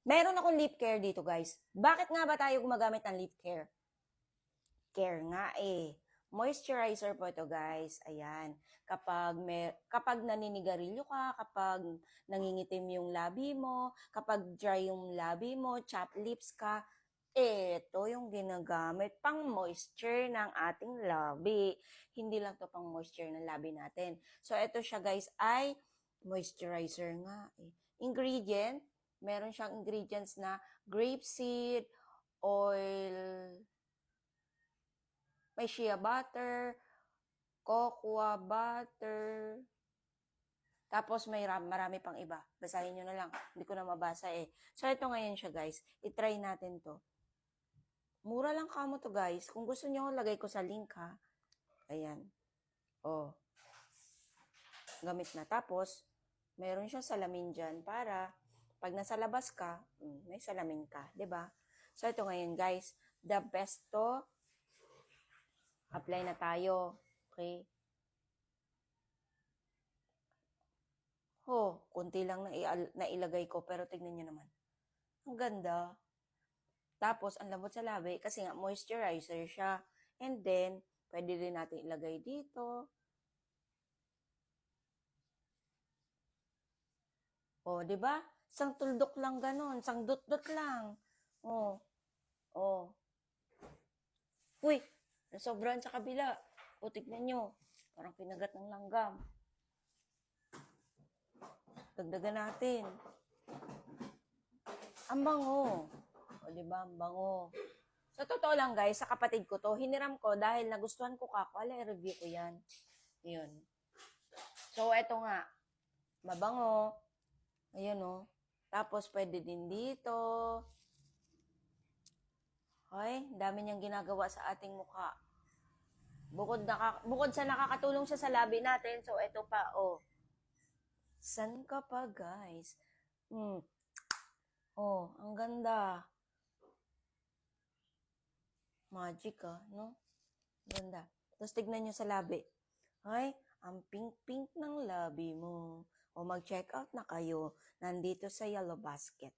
Meron akong lip care dito, guys. Bakit nga ba tayo gumagamit ng lip care? Care nga eh. Moisturizer po ito, guys. Ayan. Kapag naninigarilyo ka, kapag nangingitim yung labi mo, kapag dry yung labi mo, chapped lips ka, ito yung ginagamit pang moisture ng ating labi. Hindi lang to pang moisture ng labi natin. So, ito siya, guys, ay moisturizer nga eh. Ingredient, meron siyang ingredients na grapeseed, oil, may shea butter, cocoa butter, tapos may marami pang iba. Basahin nyo na lang. Hindi ko na mabasa eh. So, ito ngayon siya, guys. I-try natin to. Mura lang kamo to, guys. Kung gusto nyo, lagay ko sa link, ha. Ayan. Oh. Gamit na. Tapos, meron siya salamin dyan para pag nasa labas ka, may salamin ka. 'Di ba? So, ito ngayon, guys. The best to. Apply na tayo. Okay? Kunti lang na ilagay ko, pero tignan nyo naman. Ang ganda. Tapos, ang lambot sa labi, kasi nga, moisturizer siya. And then, pwede din natin ilagay dito. Di ba? Isang tuldok lang ganun. Isang dot-dot lang. Oh. Uy, nasobrahan sa kabila. Tignan nyo. Parang kinagat ng langgam. Dagdagan natin. Ang bango. Diba? Ang bango. Sa totoo lang, guys, sa kapatid ko to, hiniram ko dahil nagustuhan ko wala, review ko yan. Yun. So, eto nga. Mabango. Ayun, oh. Tapos, pwede din dito. Hoy, dami niyang ginagawa sa ating mukha. Bukod sa nakakatulong siya sa labi natin, so eto pa, oh. San ka pa, guys? Ang ganda. Magic, no? Ganda. Tapos tignan nyo sa labi. Ay, ang pink-pink ng labi mo. Mag-check out na kayo. Nandito sa Yellow Basket.